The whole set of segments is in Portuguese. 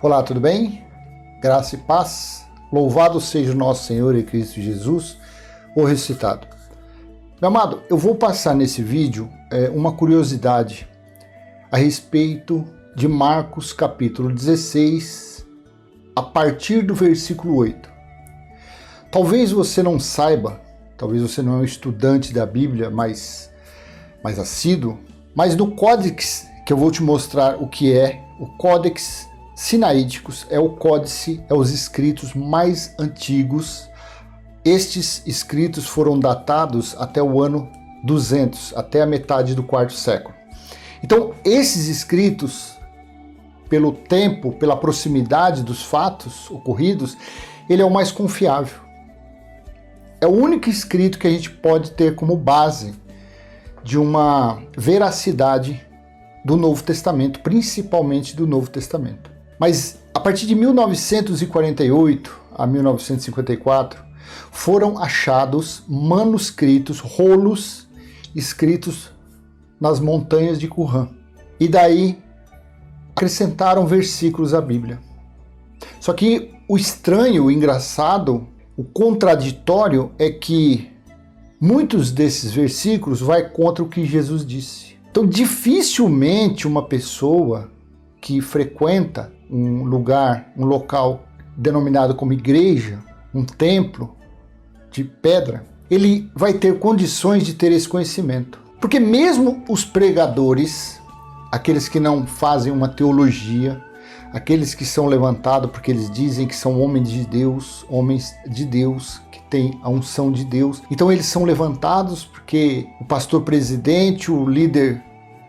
Olá, tudo bem? Graça e paz. Louvado seja o nosso Senhor e Cristo Jesus, o ressuscitado. Meu amado, eu vou passar nesse vídeo uma curiosidade a respeito de Marcos capítulo 16, a partir do versículo 8. Talvez você não saiba, talvez você não é um estudante da Bíblia mais assíduo, mas no Códex, que eu vou te mostrar o que é, o Códex Sinaíticos é o códice, é os escritos mais antigos. Estes escritos foram datados até o ano 200, até a metade do quarto século. Então, esses escritos, pelo tempo, pela proximidade dos fatos ocorridos, ele é o mais confiável. É o único escrito que a gente pode ter como base de uma veracidade do Novo Testamento, principalmente do Novo Testamento. Mas a partir de 1948 a 1954 foram achados manuscritos, rolos escritos nas montanhas de Qumran. E daí acrescentaram versículos à Bíblia. Só que o estranho, o engraçado, o contraditório é que muitos desses versículos vai contra o que Jesus disse. Então, dificilmente uma pessoa que frequenta um lugar, um local denominado como igreja, um templo de pedra, ele vai ter condições de ter esse conhecimento. Porque mesmo os pregadores, aqueles que não fazem uma teologia, aqueles que são levantados porque eles dizem que são homens de Deus, que têm a unção de Deus. Então eles são levantados porque o pastor presidente, o líder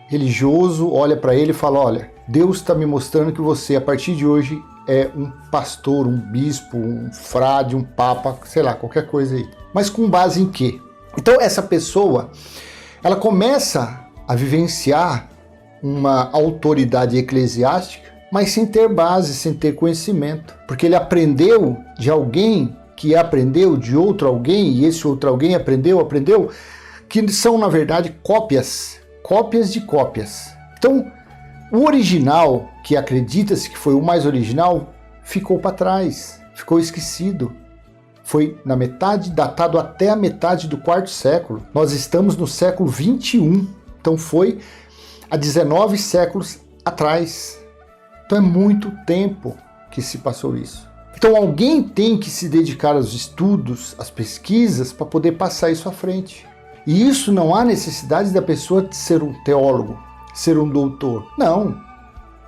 religioso, olha para ele e fala: olha, Deus está me mostrando que você, a partir de hoje, é um pastor, um bispo, um frade, um papa, sei lá, qualquer coisa aí. Mas com base em quê? Então essa pessoa, ela começa a vivenciar uma autoridade eclesiástica, mas sem ter base, sem ter conhecimento. Porque ele aprendeu de alguém que aprendeu de outro alguém, e esse outro alguém aprendeu, que são, na verdade, cópias de cópias. Então, o original, que acredita-se que foi o mais original, ficou para trás, ficou esquecido. Foi na metade, datado até a metade do quarto século. Nós estamos no século 21, então foi há 19 séculos atrás. Então é muito tempo que se passou isso. Então alguém tem que se dedicar aos estudos, às pesquisas, para poder passar isso à frente. E isso não há necessidade da pessoa ser um teólogo, ser um doutor. Não.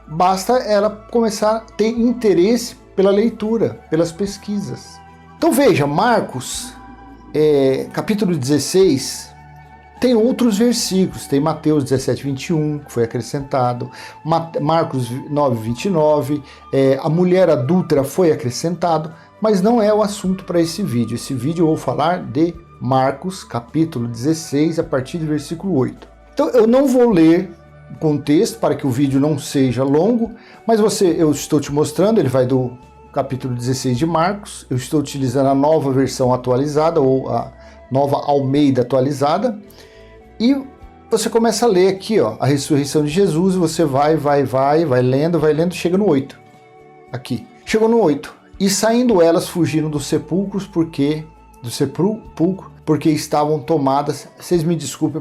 Basta ela começar a ter interesse pela leitura, pelas pesquisas. Então veja, Marcos, capítulo 16, tem outros versículos. Tem Mateus 17, 21, que foi acrescentado. Marcos 9, 29. A mulher adúltera foi acrescentado. Mas não é o assunto para esse vídeo. Esse vídeo eu vou falar de Marcos, capítulo 16, a partir do versículo 8. Então eu não vou ler o contexto para que o vídeo não seja longo, mas eu estou te mostrando, ele vai do capítulo 16 de Marcos. Eu estou utilizando a nova versão atualizada, ou a nova Almeida atualizada, e você começa a ler aqui, ó, a ressurreição de Jesus, e você vai lendo, chega no 8. Aqui. Chegou no 8. E saindo elas fugiram dos sepulcros porque estavam tomadas. Você me desculpa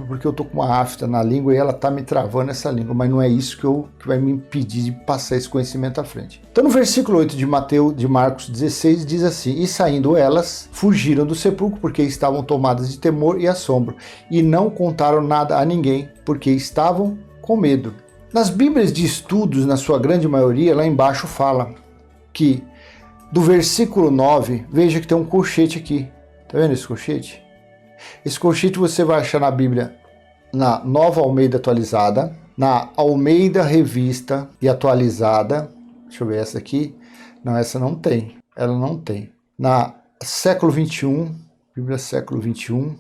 porque eu tô com uma afta na língua e ela tá me travando essa língua, mas não é isso que vai me impedir de passar esse conhecimento à frente. Então no versículo 8 de Marcos 16 diz assim: e saindo elas fugiram do sepulcro porque estavam tomadas de temor e assombro, e não contaram nada a ninguém porque estavam com medo. Nas Bíblias de estudos, na sua grande maioria, lá embaixo fala que do versículo 9, veja que tem um colchete aqui. Tá vendo esse colchete? Esse colchete você vai achar na Bíblia, na Nova Almeida Atualizada, na Almeida Revista e Atualizada. Deixa eu ver essa aqui. Não, essa não tem. Ela não tem. Na Século 21, Bíblia Século 21,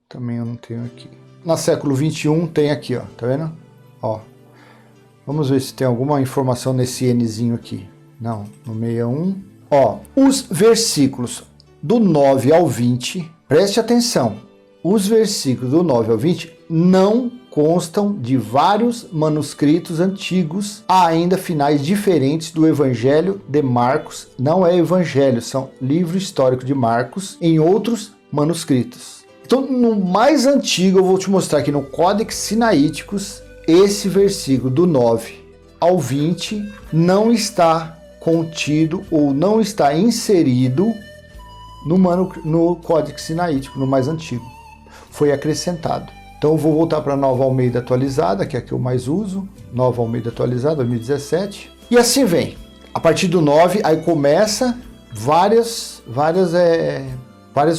também eu não tenho aqui. Na Século 21 tem aqui, ó. Tá vendo? Ó. Vamos ver se tem alguma informação nesse Nzinho aqui. Não, no 61. Ó, os versículos do 9 ao 20, preste atenção, os versículos do 9 ao 20 não constam de vários manuscritos antigos, há ainda finais diferentes do Evangelho de Marcos. Não é Evangelho, são livro histórico de Marcos em outros manuscritos. Então, no mais antigo, eu vou te mostrar aqui no Codex Sinaíticos, esse versículo do 9 ao 20 não está contido ou não está inserido no Códice Sinaítico, no mais antigo. Foi acrescentado. Então eu vou voltar para a Nova Almeida Atualizada, que é a que eu mais uso, Nova Almeida Atualizada, 2017. E assim vem. A partir do 9, aí começa várias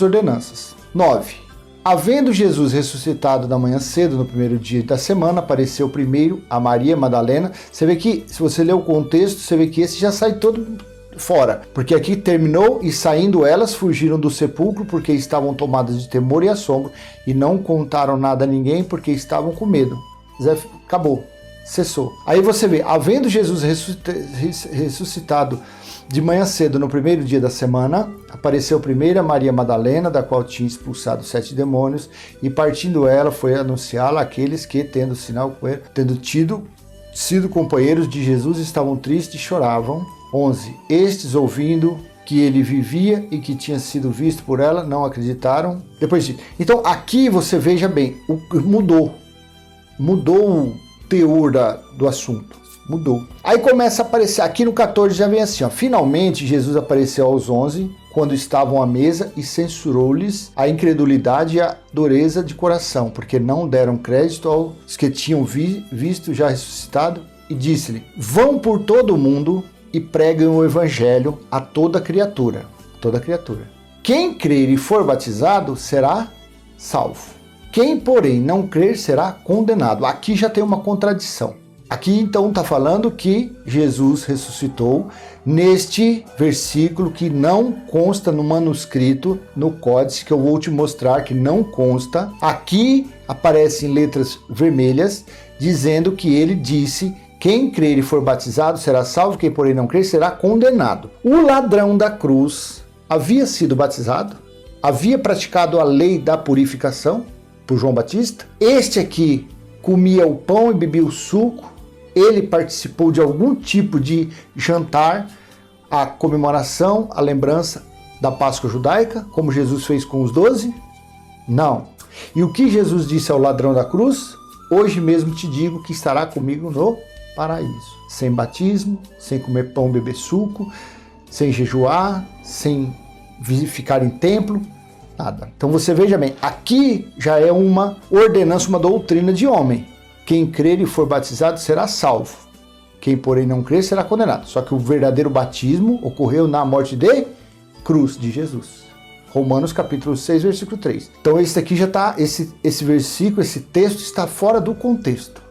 ordenanças. 9. Havendo Jesus ressuscitado da manhã cedo, no primeiro dia da semana, apareceu primeiro a Maria Madalena. Você vê que, se você ler o contexto, você vê que esse já sai todo fora. Porque aqui terminou, e saindo elas, fugiram do sepulcro, porque estavam tomadas de temor e assombro, e não contaram nada a ninguém, porque estavam com medo. Acabou. Cessou. Aí você vê, havendo Jesus ressuscitado de manhã cedo, no primeiro dia da semana, apareceu primeiro a Maria Madalena, da qual tinha expulsado 7 demônios, e partindo ela, foi anunciá-la àqueles que, tendo sido companheiros de Jesus, estavam tristes e choravam. 11. Estes, ouvindo que ele vivia e que tinha sido visto por ela, não acreditaram. Depois disso. Então, aqui você veja bem, mudou o teor do assunto. Mudou. Aí começa a aparecer, aqui no 14 já vem assim, ó. Finalmente Jesus apareceu aos 11, quando estavam à mesa, e censurou-lhes a incredulidade e a dureza de coração, porque não deram crédito aos que tinham visto já ressuscitado, e disse-lhe: vão por todo o mundo e preguem o evangelho a toda criatura. Toda criatura. Quem crer e for batizado será salvo. Quem, porém, não crer será condenado. Aqui já tem uma contradição. Aqui então está falando que Jesus ressuscitou neste versículo que não consta no manuscrito, no códice, que eu vou te mostrar que não consta. Aqui aparece em letras vermelhas dizendo que ele disse: quem crer e for batizado será salvo, quem porém não crer será condenado. O ladrão da cruz havia sido batizado, havia praticado a lei da purificação por João Batista. Este aqui comia o pão e bebia o suco. Ele participou de algum tipo de jantar, a comemoração, a lembrança da Páscoa judaica, como Jesus fez com os 12? Não. E o que Jesus disse ao ladrão da cruz? Hoje mesmo te digo que estará comigo no paraíso. Sem batismo, sem comer pão, beber suco, sem jejuar, sem ficar em templo, nada. Então você veja bem, aqui já é uma ordenança, uma doutrina de homem. Quem crer e for batizado será salvo. Quem, porém, não crer será condenado. Só que o verdadeiro batismo ocorreu na morte de cruz de Jesus. Romanos capítulo 6, versículo 3. Então esse aqui já está, esse versículo, esse texto está fora do contexto.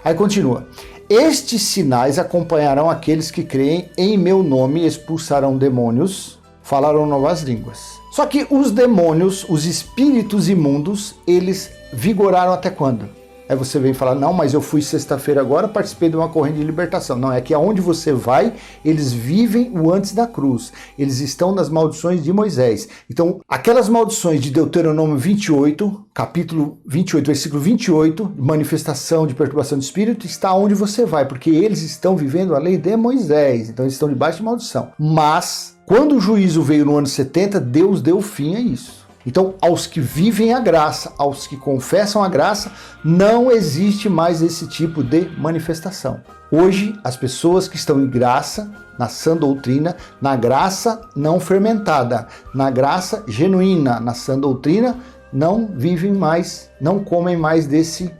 Aí continua. Estes sinais acompanharão aqueles que creem em meu nome, expulsarão demônios, falarão novas línguas. Só que os demônios, os espíritos imundos, eles vigoraram até quando? Aí você vem falar, não, mas eu fui sexta-feira agora, participei de uma corrente de libertação. Não, é que aonde você vai, eles vivem o antes da cruz. Eles estão nas maldições de Moisés. Então, aquelas maldições de Deuteronômio 28, capítulo 28, versículo 28, manifestação de perturbação de espírito, está onde você vai, porque eles estão vivendo a lei de Moisés. Então, eles estão debaixo de maldição. Mas, quando o juízo veio no ano 70, Deus deu fim a isso. Então, aos que vivem a graça, aos que confessam a graça, não existe mais esse tipo de manifestação. Hoje, as pessoas que estão em graça, na sã doutrina, na graça não fermentada, na graça genuína, na sã doutrina, não vivem mais, não comem mais desse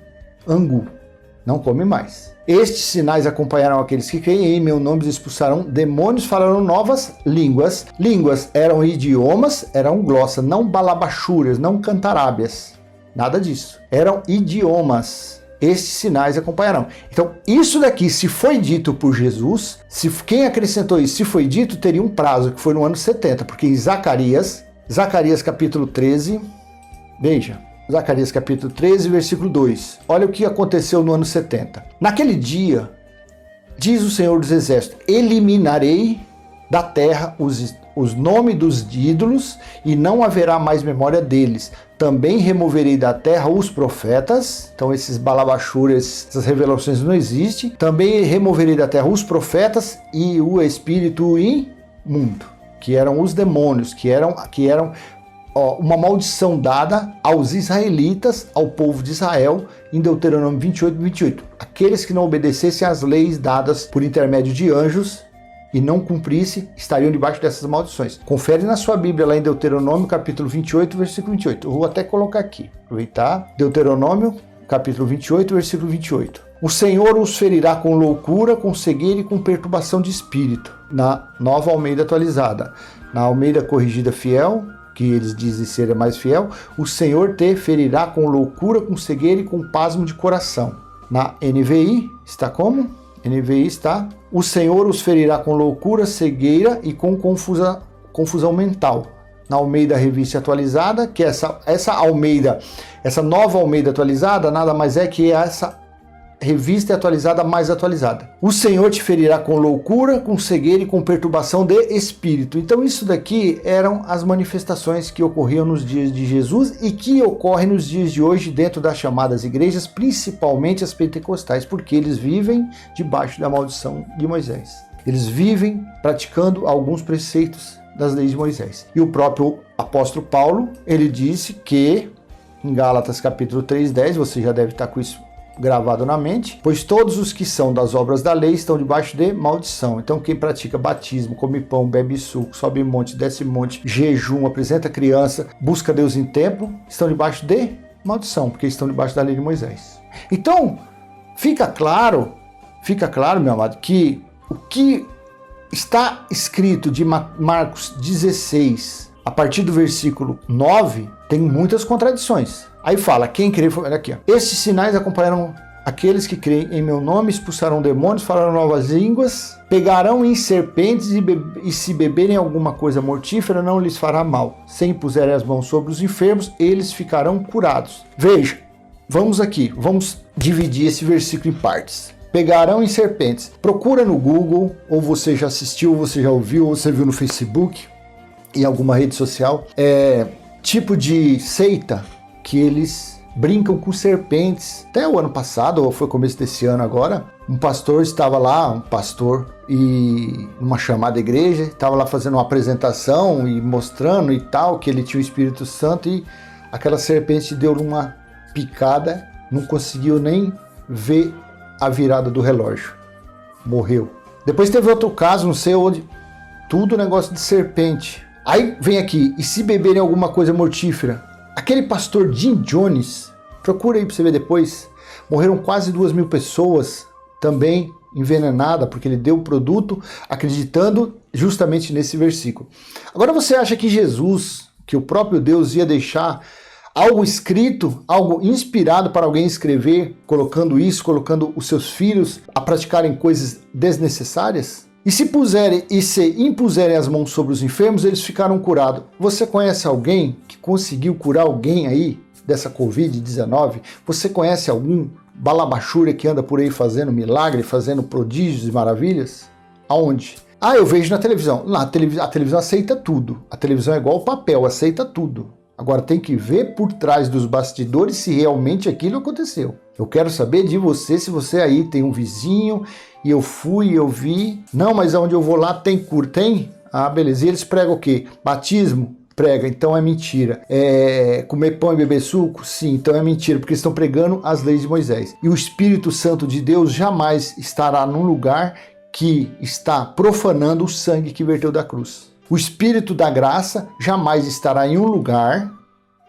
angu. Não comem mais. Estes sinais acompanharão aqueles que creem, em meu nome expulsarão demônios, falarão novas línguas. Línguas eram idiomas, eram glossa, não balabachúrias, não cantarábias. Nada disso. Eram idiomas. Estes sinais acompanharão. Então, isso daqui, se foi dito por Jesus, quem acrescentou isso, se foi dito, teria um prazo, que foi no ano 70, porque em Zacarias capítulo 13, veja, Zacarias capítulo 13, versículo 2. Olha o que aconteceu no ano 70. Naquele dia, diz o Senhor dos Exércitos, eliminarei da terra os nomes dos ídolos, e não haverá mais memória deles. Também removerei da terra os profetas, então esses balabachuras, essas revelações não existem. Também removerei da terra os profetas e o espírito imundo, que eram os demônios, que eram uma maldição dada aos israelitas, ao povo de Israel, em Deuteronômio 28. Aqueles que não obedecessem às leis dadas por intermédio de anjos e não cumprissem, estariam debaixo dessas maldições. Confere na sua Bíblia lá em Deuteronômio, capítulo 28, versículo 28. Eu vou até colocar aqui, aproveitar. Deuteronômio, capítulo 28, versículo 28. O Senhor os ferirá com loucura, com cegueira e com perturbação de espírito. Na Nova Almeida atualizada. Na Almeida Corrigida Fiel, que eles dizem ser mais fiel, o Senhor te ferirá com loucura, com cegueira e com pasmo de coração. Na NVI, está como? NVI está: o Senhor os ferirá com loucura, cegueira e com confusão mental. Na Almeida Revista Atualizada, que essa Almeida, essa Nova Almeida Atualizada, nada mais é que essa revista atualizada mais atualizada. O Senhor te ferirá com loucura, com cegueira e com perturbação de espírito. Então isso daqui eram as manifestações que ocorriam nos dias de Jesus e que ocorrem nos dias de hoje dentro das chamadas igrejas, principalmente as pentecostais, porque eles vivem debaixo da maldição de Moisés. Eles vivem praticando alguns preceitos das leis de Moisés. E o próprio apóstolo Paulo, ele disse que, em Gálatas capítulo 3:10, você já deve estar com isso gravado na mente, pois todos os que são das obras da lei estão debaixo de maldição. Então quem pratica batismo, come pão, bebe suco, sobe monte, desce monte, jejum, apresenta criança, busca Deus em templo, estão debaixo de maldição, porque estão debaixo da lei de Moisés. Então, fica claro, meu amado, que o que está escrito de Marcos 16, a partir do versículo 9, tem muitas contradições. Aí fala, quem crê, olha aqui, ó. Estes sinais acompanharão aqueles que creem em meu nome, expulsarão demônios, falarão novas línguas, pegarão em serpentes e se beberem alguma coisa mortífera não lhes fará mal. Se impuserem as mãos sobre os enfermos, eles ficarão curados. Veja, vamos dividir esse versículo em partes. Pegarão em serpentes. Procura no Google, ou você já assistiu, ou você já ouviu, ou você viu no Facebook, em alguma rede social, tipo de seita que eles brincam com serpentes. Até o ano passado, ou foi começo desse ano agora, um pastor estava lá, e numa chamada igreja, estava lá fazendo uma apresentação e mostrando e tal, que ele tinha o Espírito Santo, e aquela serpente deu uma picada, não conseguiu nem ver a virada do relógio. Morreu. Depois teve outro caso, não sei onde, tudo negócio de serpente. Aí vem aqui, e se beberem alguma coisa mortífera? Aquele pastor Jim Jones, procura aí para você ver depois, morreram quase 2.000 pessoas, também envenenadas, porque ele deu o produto acreditando justamente nesse versículo. Agora você acha que Jesus, que o próprio Deus ia deixar algo escrito, algo inspirado para alguém escrever, colocando os seus filhos a praticarem coisas desnecessárias? E se impuserem as mãos sobre os enfermos, eles ficaram curados. Você conhece alguém que conseguiu curar alguém aí dessa Covid-19? Você conhece algum balabachura que anda por aí fazendo milagre, fazendo prodígios e maravilhas? Aonde? Eu vejo na televisão. A televisão aceita tudo. A televisão é igual o papel, aceita tudo. Agora tem que ver por trás dos bastidores se realmente aquilo aconteceu. Eu quero saber de você, se você aí tem um vizinho e eu vi. Não, mas aonde eu vou lá tem cura. Tem? Beleza. E eles pregam o quê? Batismo? Prega, então é mentira. Comer pão e beber suco? Sim, então é mentira, porque estão pregando as leis de Moisés. E o Espírito Santo de Deus jamais estará num lugar que está profanando o sangue que verteu da cruz. O Espírito da graça jamais estará em um lugar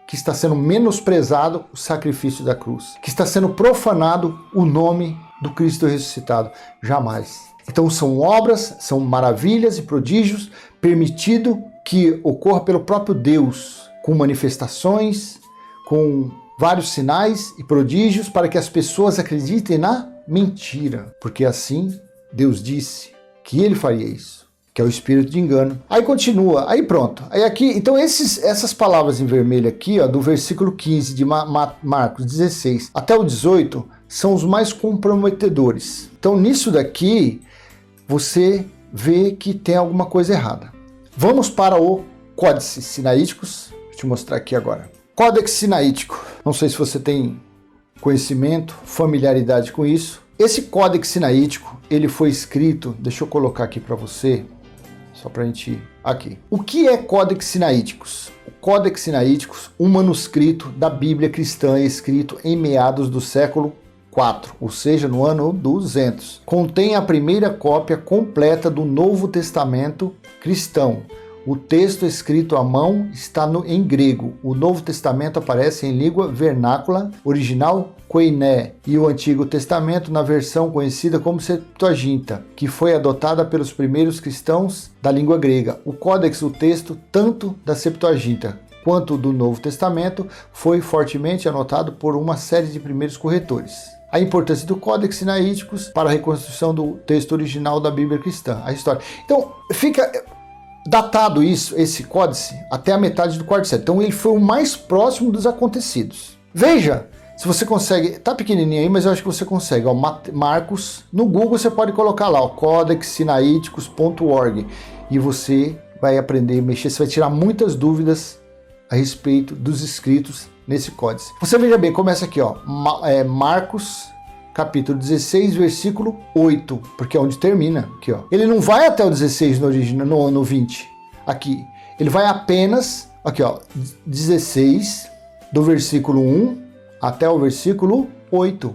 que está sendo menosprezado o sacrifício da cruz, que está sendo profanado o nome do Cristo ressuscitado. Jamais. Então são obras, são maravilhas e prodígios permitido que ocorra pelo próprio Deus, com manifestações, com vários sinais e prodígios para que as pessoas acreditem na mentira, porque assim Deus disse que ele faria isso, que é o espírito de engano. Aí continua, aí pronto. Aí aqui, então essas palavras em vermelho aqui, ó, do versículo 15 de Marcos 16 até o 18, são os mais comprometedores. Então nisso daqui, você vê que tem alguma coisa errada. Vamos para o Códice Sinaíticos. Vou te mostrar aqui agora. Códex Sinaítico. Não sei se você tem conhecimento, familiaridade com isso. Esse Códex Sinaítico, ele foi escrito, deixa eu colocar aqui para você, só para a gente ir aqui. O que é Códex Sinaíticos? O Códex Sinaíticos, um manuscrito da Bíblia cristã escrito em meados do século IV, ou seja, no ano 200. Contém a primeira cópia completa do Novo Testamento cristão. O texto escrito à mão está em grego. O Novo Testamento aparece em língua vernácula, original Koiné, e o Antigo Testamento na versão conhecida como Septuaginta, que foi adotada pelos primeiros cristãos da língua grega. O Códex, o texto tanto da Septuaginta quanto do Novo Testamento, foi fortemente anotado por uma série de primeiros corretores. A importância do Códex Sinaíticos para a reconstrução do texto original da Bíblia cristã, a história. Então, fica datado esse códice até a metade do quarto século. Então ele foi o mais próximo dos acontecidos. Veja, se você consegue, tá pequenininho aí, mas eu acho que você consegue. Ó, Marcos, no Google você pode colocar lá, codexsinaiticos.org, e você vai aprender a mexer, você vai tirar muitas dúvidas a respeito dos escritos nesse códice. Você veja bem, começa aqui, ó, Marcos capítulo 16, versículo 8, porque é onde termina, aqui, ó. Ele não vai até o 16 no 20, aqui. Ele vai apenas, aqui, ó, 16, do versículo 1 até o versículo 8.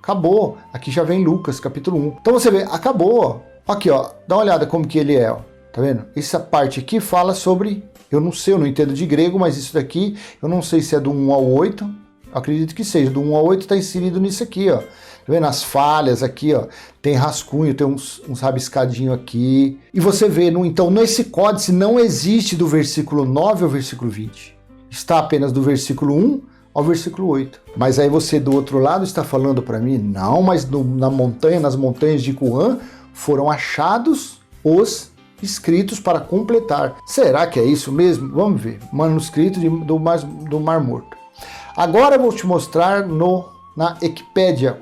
Acabou. Aqui já vem Lucas, capítulo 1. Então você vê, acabou, ó. Aqui, ó, dá uma olhada como que ele é, ó. Tá vendo? Essa parte aqui fala sobre, eu não sei, eu não entendo de grego, mas isso daqui, eu não sei se é do 1 ao 8, acredito que seja, do 1 ao 8 está inserido nisso aqui, ó. Tá vendo? As falhas aqui, ó, tem rascunho, tem uns rabiscadinhos aqui. E você vê, então, nesse códice não existe do versículo 9 ao versículo 20. Está apenas do versículo 1 ao versículo 8. Mas aí você, do outro lado, está falando para mim, não, mas nas montanhas de Qumran foram achados os escritos para completar. Será que é isso mesmo? Vamos ver. Manuscrito do Mar Morto. Agora eu vou te mostrar na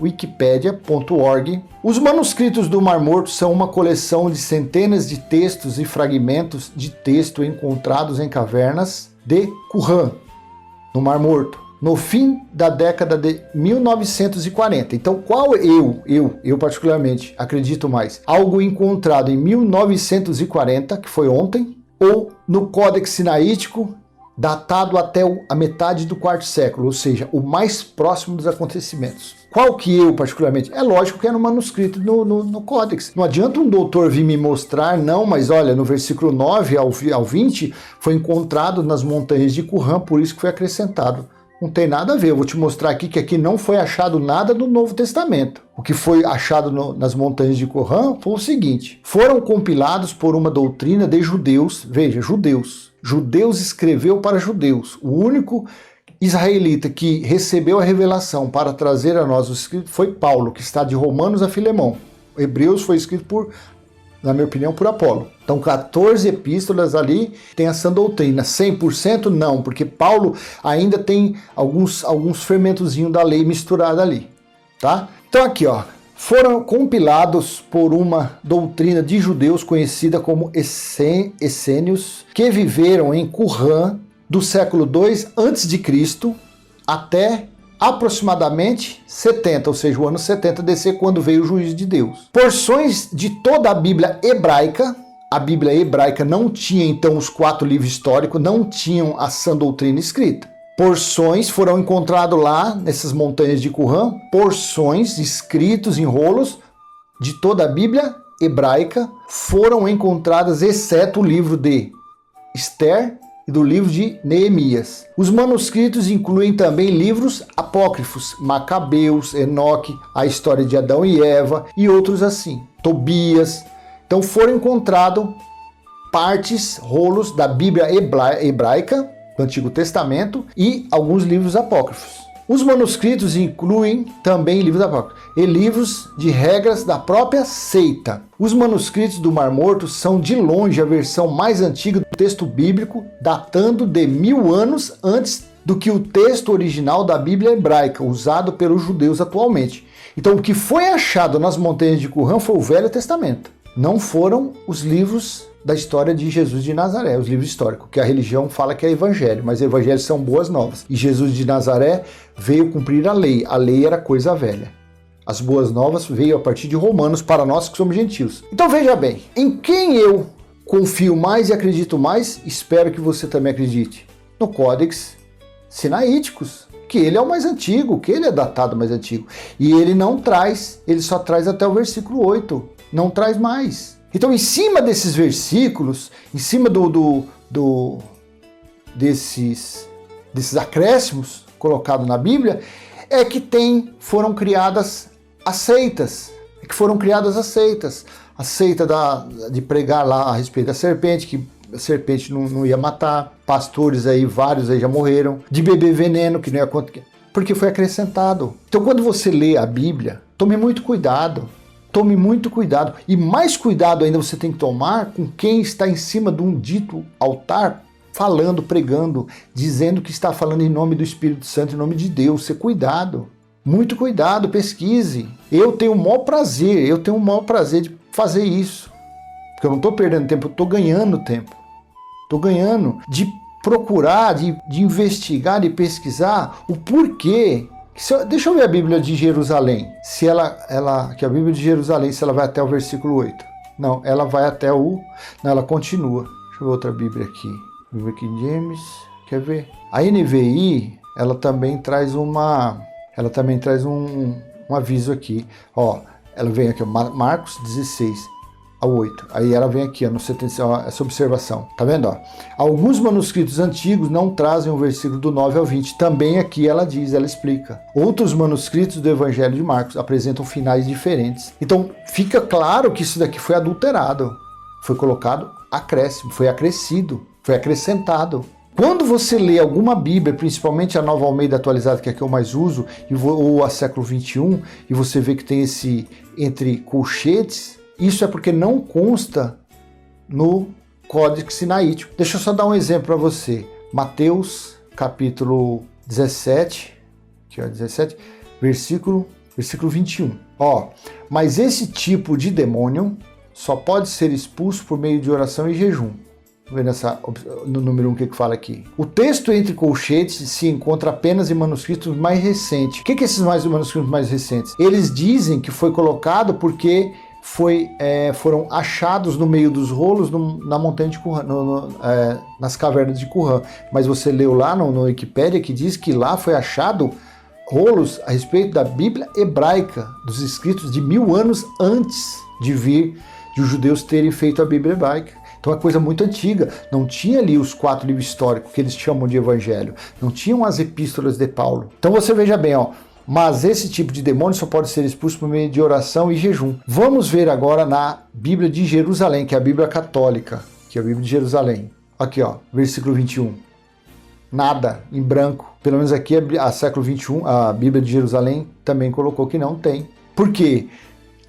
wikipedia.org. Os manuscritos do Mar Morto são uma coleção de centenas de textos e fragmentos de texto encontrados em cavernas de Qumran, no Mar Morto, no fim da década de 1940. Então, qual eu particularmente acredito mais? Algo encontrado em 1940, que foi ontem, ou no Códex Sinaítico, datado até a metade do quarto século, ou seja, o mais próximo dos acontecimentos. Qual que eu, particularmente? É lógico que é no manuscrito, no Códex. Não adianta um doutor vir me mostrar, não, mas olha, no versículo 9 ao 20, foi encontrado nas montanhas de Qumran, por isso que foi acrescentado. Não tem nada a ver, eu vou te mostrar aqui que aqui não foi achado nada do Novo Testamento. O que foi achado nas montanhas de Qumran foi o seguinte: foram compilados por uma doutrina de judeus, veja, judeus escreveu para judeus. O único israelita que recebeu a revelação para trazer a nós o escrito foi Paulo, que está de Romanos a Filemão. Hebreus foi escrito na minha opinião, por Apolo. Então, 14 epístolas ali tem essa doutrina. 100% não, porque Paulo ainda tem alguns fermentozinhos da lei misturado ali, tá? Então aqui, ó, foram compilados por uma doutrina de judeus conhecida como essênios, que viveram em Qumran do século II a.C. até aproximadamente 70, ou seja, o ano 70 DC, quando veio o juízo de Deus. Porções de toda a Bíblia hebraica. A Bíblia hebraica não tinha, então, os 4 livros históricos, não tinham a sã doutrina escrita. Porções foram encontradas lá, nessas montanhas de Qumran, porções escritos em rolos de toda a Bíblia hebraica foram encontradas, exceto o livro de Esther e do livro de Neemias. Os manuscritos incluem também livros apócrifos, Macabeus, Enoque, a história de Adão e Eva e outros assim, Tobias. Então foram encontrados rolos da Bíblia hebraica, do Antigo Testamento, e alguns livros apócrifos. Os manuscritos incluem também livros apócrifos e livros de regras da própria seita. Os manuscritos do Mar Morto são de longe a versão mais antiga do texto bíblico, datando de 1000 anos antes do que o texto original da Bíblia hebraica, usado pelos judeus atualmente. Então o que foi achado nas montanhas de Qumran foi o Velho Testamento. não foram os livros da história de Jesus de Nazaré, os livros históricos, que a religião fala que é evangelho, mas evangelhos são boas novas. E Jesus de Nazaré veio cumprir a lei era coisa velha. As boas novas veio a partir de Romanos para nós que somos gentios. Então veja bem, em quem eu confio mais e acredito mais, espero que você também acredite, no Códex Sinaíticos, que ele é o mais antigo, que ele é datado mais antigo. E ele não traz, ele só traz até o versículo 8, não traz mais. Então, em cima desses versículos, em cima desses acréscimos colocados na Bíblia, é que foram criadas as seitas. A seita de pregar lá a respeito da serpente, que a serpente não ia matar, pastores aí, vários aí já morreram, de beber veneno, que não ia acontecer, porque foi acrescentado. Então, quando você lê a Bíblia, tome muito cuidado, e mais cuidado ainda você tem que tomar com quem está em cima de um dito altar, falando, pregando, dizendo que está falando em nome do Espírito Santo, em nome de Deus. Você cuidado, muito cuidado, pesquise. Eu tenho o maior prazer de fazer isso, porque eu não estou perdendo tempo, eu estou ganhando tempo. Estou ganhando de procurar, de investigar, de pesquisar o porquê. Deixa eu ver a Bíblia de Jerusalém. Que a Bíblia de Jerusalém, se ela vai até o versículo 8. Não, ela vai até Não, ela continua. Deixa eu ver outra Bíblia aqui. Bíblia King James. Quer ver? A NVI, ela também traz um aviso aqui. Ó, ela vem aqui, Marcos 16. Ao 8. Aí ela vem aqui, no 75, essa observação. Tá vendo? Ó? Alguns manuscritos antigos não trazem o versículo do 9 ao 20. Também aqui ela explica. Outros manuscritos do Evangelho de Marcos apresentam finais diferentes. Então, fica claro que isso daqui foi adulterado. Foi colocado acréscimo, foi acrescido, foi acrescentado. Quando você lê alguma Bíblia, principalmente a Nova Almeida atualizada, que é a que eu mais uso, ou a século XXI, e você vê que tem esse entre colchetes, isso é porque não consta no Códex Sinaítico. Deixa eu só dar um exemplo para você. Mateus, capítulo 17, aqui, ó, 17, versículo 21. Ó, mas esse tipo de demônio só pode ser expulso por meio de oração e jejum. Vendo no número 1 que fala aqui. O texto entre colchetes se encontra apenas em manuscritos mais recentes. O que esses manuscritos mais recentes? Eles dizem que foi colocado porque foram achados no meio dos rolos na montanha de Qumran, nas cavernas de Qumran. Mas você leu lá no Wikipédia que diz que lá foi achado rolos a respeito da Bíblia hebraica, dos escritos de 1000 anos antes de os judeus terem feito a Bíblia hebraica. Então é coisa muito antiga. Não tinha ali os 4 livros históricos que eles chamam de evangelho. Não tinham as epístolas de Paulo. Então você veja bem, ó. Mas esse tipo de demônio só pode ser expulso por meio de oração e jejum. Vamos ver agora na Bíblia de Jerusalém, que é a Bíblia católica, que é a Bíblia de Jerusalém. Aqui, ó, versículo 21. Nada, em branco. Pelo menos aqui, a século 21, a Bíblia de Jerusalém também colocou que não tem. Por quê?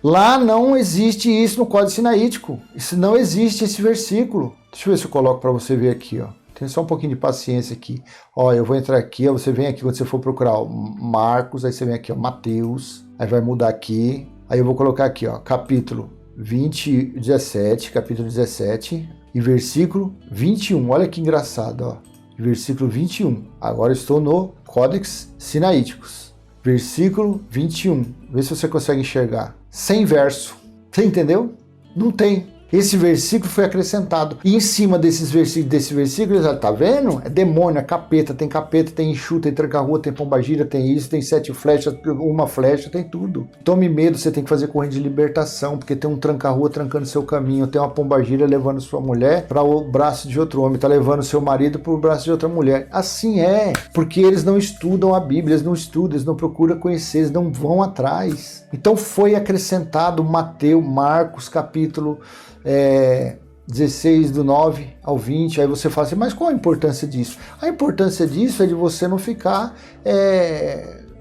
Lá não existe isso no Código Sinaítico. Isso não existe esse versículo. Deixa eu ver se eu coloco para você ver aqui, ó. Tem só um pouquinho de paciência aqui. Ó, eu vou entrar aqui, ó, você vem aqui quando você for procurar ó, Marcos, aí você vem aqui, ó, Mateus, aí vai mudar aqui. Aí eu vou colocar aqui, ó, capítulo 17 e versículo 21. Olha que engraçado, ó. Versículo 21. Agora eu estou no Códex Sinaíticos. Versículo 21. Vê se você consegue enxergar. Sem verso. Você entendeu? Não tem. Esse versículo foi acrescentado. E em cima desse versículo, tá vendo? É demônio, é capeta, tem enxuta, tem tranca-rua, tem pombagira, tem isso, tem 7 flechas, uma flecha, tem tudo. Tome medo, você tem que fazer corrente de libertação, porque tem um tranca-rua trancando seu caminho, tem uma pombagira levando sua mulher para o braço de outro homem, tá levando seu marido para o braço de outra mulher. Assim é, porque eles não estudam a Bíblia, eles não estudam, eles não procuram conhecer, eles não vão atrás. Então foi acrescentado Mateus, Marcos, capítulo 16 do 9 ao 20, aí você fala assim, mas qual a importância disso? A importância disso é de você não ficar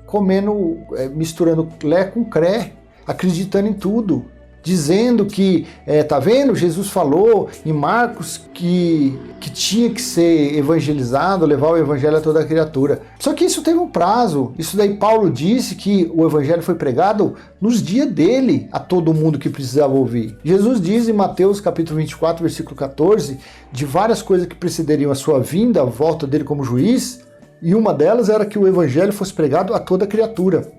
comendo, misturando lé com cré, acreditando em tudo. dizendo que, tá vendo, Jesus falou em Marcos que tinha que ser evangelizado, levar o evangelho a toda criatura. Só que isso teve um prazo. Isso daí Paulo disse que o evangelho foi pregado nos dias dele a todo mundo que precisava ouvir. Jesus diz em Mateus capítulo 24, versículo 14, de várias coisas que precederiam a sua vinda, a volta dele como juiz, e uma delas era que o evangelho fosse pregado a toda criatura.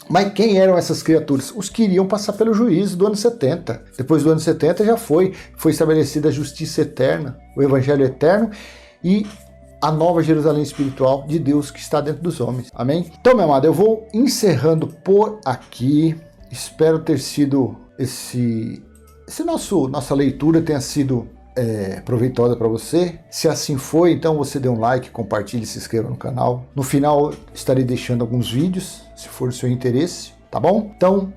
Mas quem eram essas criaturas? Os que iriam passar pelo juízo do ano 70. Depois do ano 70 já foi estabelecida a justiça eterna, o evangelho eterno e a nova Jerusalém espiritual de Deus que está dentro dos homens. Amém? Então, meu amado, eu vou encerrando por aqui. Espero ter sido nossa leitura tenha sido proveitosa para você. Se assim foi, então você dê um like, compartilhe, se inscreva no canal. No final estarei deixando alguns vídeos, se for do seu interesse, tá bom? Então,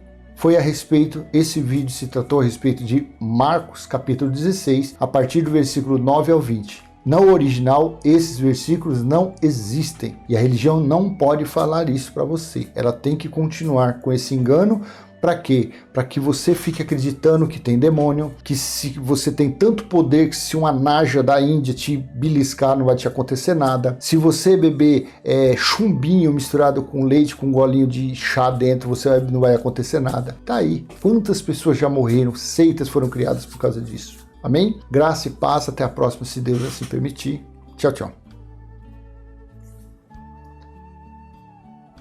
esse vídeo se tratou a respeito de Marcos capítulo 16, a partir do versículo 9 ao 20. No original, esses versículos não existem e a religião não pode falar isso para você. Ela tem que continuar com esse engano. Para quê? Para que você fique acreditando que tem demônio, que se você tem tanto poder que se uma naja da Índia te beliscar não vai te acontecer nada. Se você beber chumbinho misturado com leite, com um golinho de chá dentro, não vai acontecer nada. Tá aí. Quantas pessoas já morreram, seitas foram criadas por causa disso. Amém? Graça e paz, até a próxima, se Deus assim permitir. Tchau, tchau.